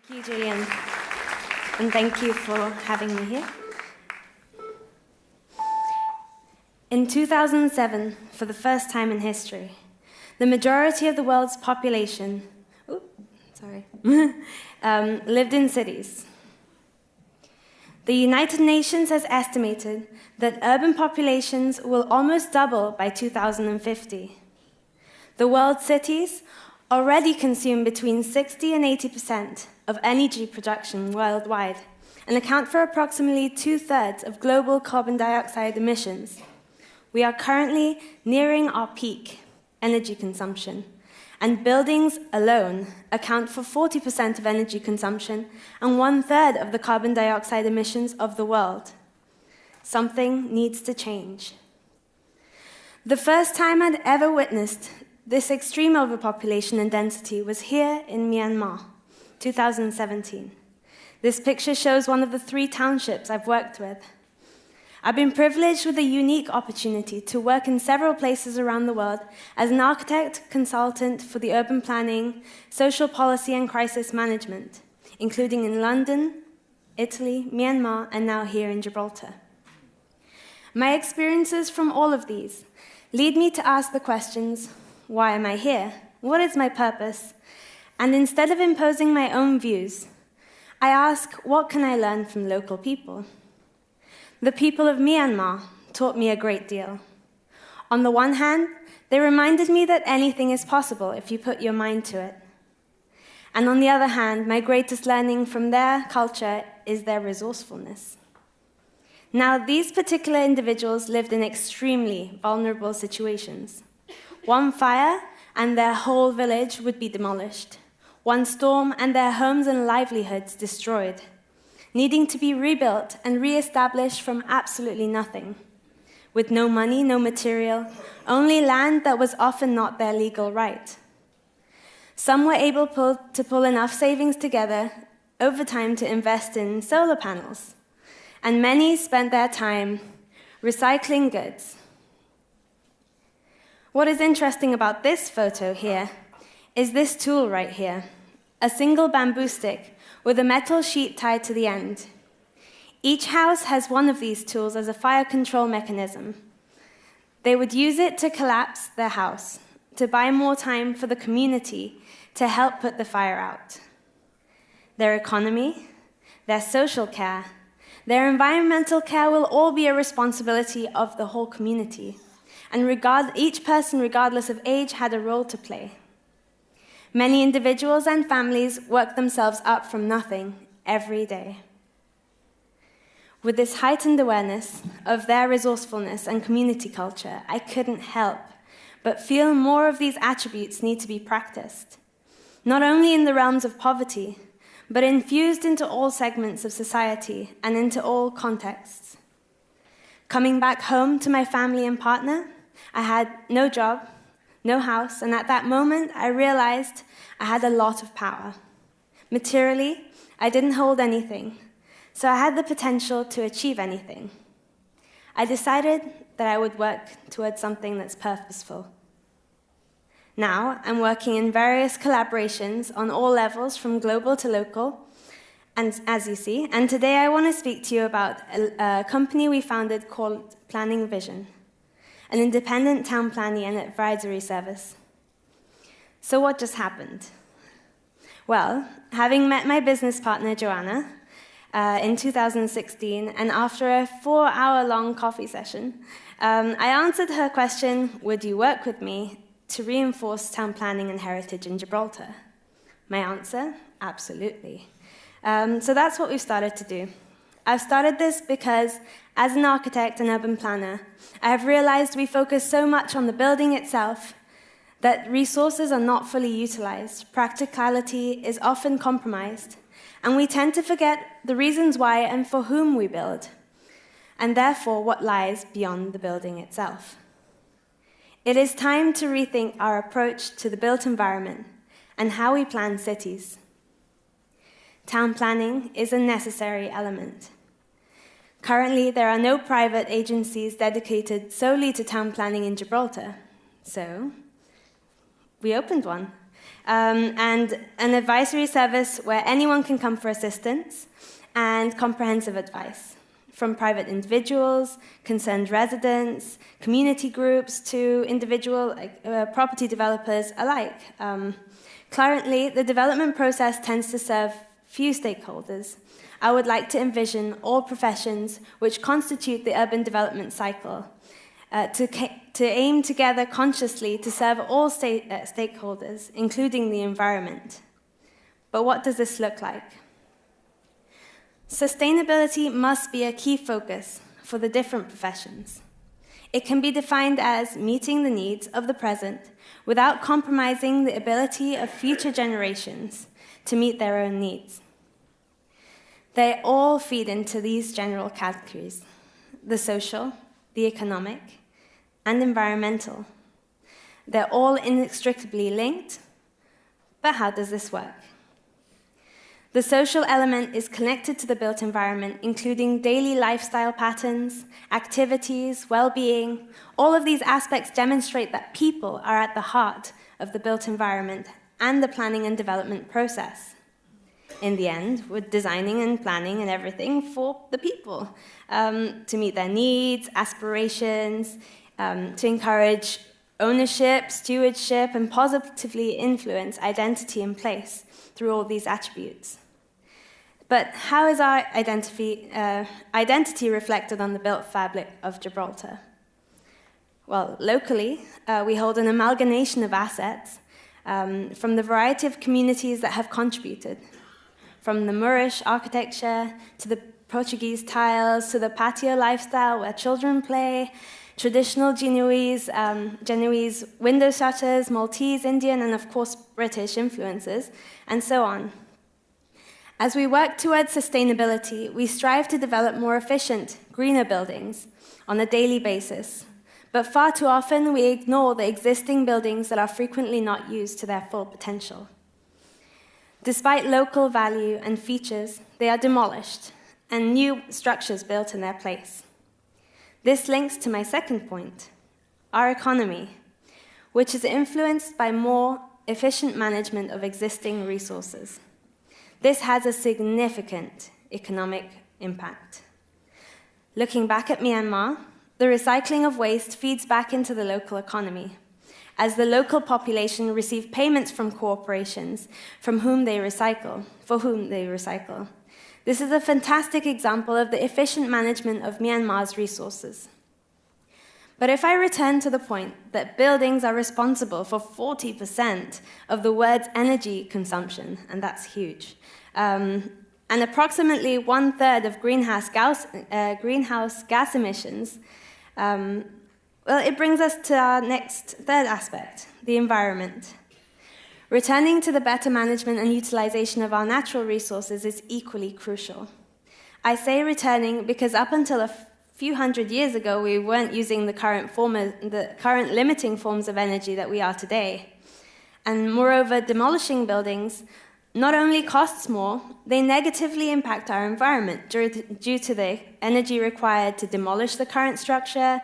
Thank you, Julian, and thank you for having me here. In 2007, for the first time in history, the majority of the world's population lived in cities. The United Nations has estimated that urban populations will almost double by 2050. The world's cities already consume between 60 and 80% of energy production worldwide and account for approximately 2/3 of global carbon dioxide emissions. We are currently nearing our peak energy consumption, and buildings alone account for 40% of energy consumption and 1/3 of the carbon dioxide emissions of the world. Something needs to change. The first time I'd ever witnessed this extreme overpopulation and density was here in Myanmar, 2017. This picture shows one of the 3 townships I've worked with. I've been privileged with a unique opportunity to work in several places around the world as an architect consultant for the urban planning, social policy, and crisis management, including in London, Italy, Myanmar, and now here in Gibraltar. My experiences from all of these lead me to ask the questions, why am I here? What is my purpose? And instead of imposing my own views, I ask, what can I learn from local people? The people of Myanmar taught me a great deal. On the one hand, they reminded me that anything is possible if you put your mind to it. And on the other hand, my greatest learning from their culture is their resourcefulness. Now, these particular individuals lived in extremely vulnerable situations. One fire, and their whole village would be demolished. One storm, and their homes and livelihoods destroyed, needing to be rebuilt and re-established from absolutely nothing, with no money, no material, only land that was often not their legal right. Some were able to pull enough savings together over time to invest in solar panels, and many spent their time recycling goods. What is interesting about this photo here is this tool right here, a single bamboo stick with a metal sheet tied to the end. Each house has one of these tools as a fire control mechanism. They would use it to collapse their house, to buy more time for the community to help put the fire out. Their economy, their social care, their environmental care will all be a responsibility of the whole community. And each person, regardless of age, had a role to play. Many individuals and families work themselves up from nothing every day. With this heightened awareness of their resourcefulness and community culture, I couldn't help but feel more of these attributes need to be practiced, not only in the realms of poverty, but infused into all segments of society and into all contexts. Coming back home to my family and partner, I had no job, no house, and at that moment, I realized I had a lot of power. Materially, I didn't hold anything, so I had the potential to achieve anything. I decided that I would work towards something that's purposeful. Now, I'm working in various collaborations on all levels, from global to local, and as you see, and today I want to speak to you about a company we founded called Planning Vision, an independent town planning and advisory service. So what just happened? Well, having met my business partner, Joanna, in 2016, and after a 4-hour-long coffee session, I answered her question, would you work with me to reinforce town planning and heritage in Gibraltar? My answer, absolutely. So that's what we've started to do. I've started this because, as an architect and urban planner, I have realized we focus so much on the building itself that resources are not fully utilized, practicality is often compromised, and we tend to forget the reasons why and for whom we build, and therefore what lies beyond the building itself. It is time to rethink our approach to the built environment and how we plan cities. Town planning is a necessary element. Currently, there are no private agencies dedicated solely to town planning in Gibraltar, so we opened one. and an advisory service where anyone can come for assistance and comprehensive advice from private individuals, concerned residents, community groups to individual property developers alike. Currently, the development process tends to serve few stakeholders. I would like to envision all professions which constitute the urban development cycle to aim together consciously to serve all stakeholders, including the environment. But what does this look like? Sustainability must be a key focus for the different professions. It can be defined as meeting the needs of the present without compromising the ability of future generations to meet their own needs. They all feed into these general categories: the social, the economic, and environmental. They're all inextricably linked, but how does this work? The social element is connected to the built environment, including daily lifestyle patterns, activities, well-being. All of these aspects demonstrate that people are at the heart of the built environment and the planning and development process. In the end, we're designing and planning and everything for the people, to meet their needs, aspirations, to encourage ownership, stewardship, and positively influence identity and place through all these attributes. But how is our identity reflected on the built fabric of Gibraltar? Well, locally, we hold an amalgamation of assets from the variety of communities that have contributed, from the Moorish architecture to the Portuguese tiles to the patio lifestyle where children play, traditional Genoese window shutters, Maltese, Indian, and of course British influences, and so on. As we work towards sustainability, we strive to develop more efficient, greener buildings on a daily basis. But far too often, we ignore the existing buildings that are frequently not used to their full potential. Despite local value and features, they are demolished and new structures built in their place. This links to my second point, our economy, which is influenced by more efficient management of existing resources. This has a significant economic impact. Looking back at Myanmar, the recycling of waste feeds back into the local economy, as the local population receive payments from corporations for whom they recycle. This is a fantastic example of the efficient management of Myanmar's resources. But if I return to the point that buildings are responsible for 40% of the world's energy consumption, and that's huge, and approximately 1/3 of greenhouse gas emissions, well, it brings us to our third aspect, the environment. Returning to the better management and utilization of our natural resources is equally crucial. I say returning because up until a few hundred years ago, we weren't using the current limiting forms of energy that we are today. And moreover, demolishing buildings not only costs more, they negatively impact our environment due to the energy required to demolish the current structure,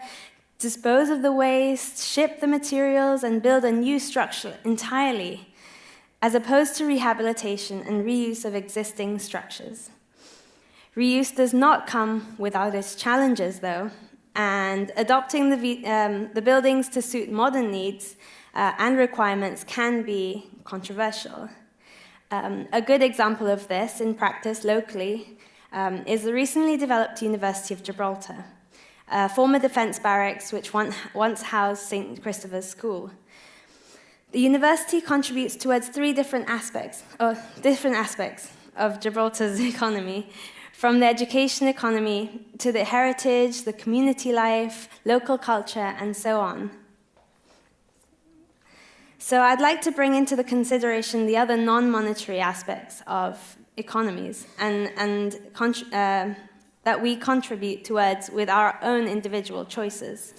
dispose of the waste, ship the materials, and build a new structure entirely, as opposed to rehabilitation and reuse of existing structures. Reuse does not come without its challenges, though, and adopting the buildings to suit modern needs and requirements can be controversial. A good example of this in practice locally is the recently developed University of Gibraltar, a former defense barracks which once housed St. Christopher's School. The university contributes towards three different aspects of Gibraltar's economy, from the education economy to the heritage, the community life, local culture, and so on. So I'd like to bring into the consideration the other non-monetary aspects of economies and that we contribute towards with our own individual choices.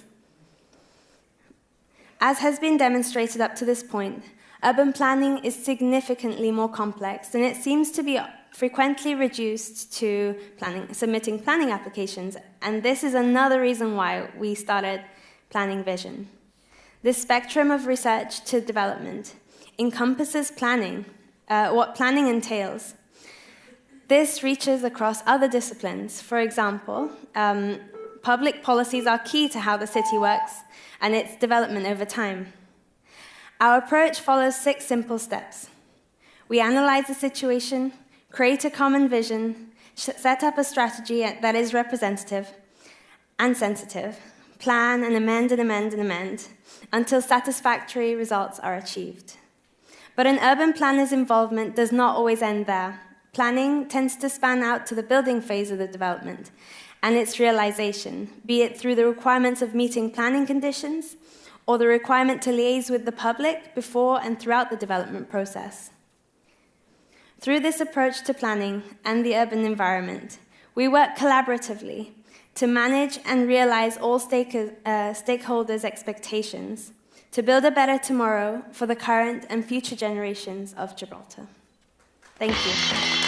As has been demonstrated up to this point, urban planning is significantly more complex, and it seems to be frequently reduced to submitting planning applications, and this is another reason why we started Planning Vision. This spectrum of research to development encompasses planning, what planning entails. This reaches across other disciplines. For example, public policies are key to how the city works and its development over time. Our approach follows 6 simple steps. We analyze the situation, create a common vision, set up a strategy that is representative and sensitive, plan and amend and amend and amend until satisfactory results are achieved. But an urban planner's involvement does not always end there. Planning tends to span out to the building phase of the development and its realization, be it through the requirements of meeting planning conditions or the requirement to liaise with the public before and throughout the development process. Through this approach to planning and the urban environment, we work collaboratively to manage and realize all stakeholders' expectations to build a better tomorrow for the current and future generations of Gibraltar. Thank you.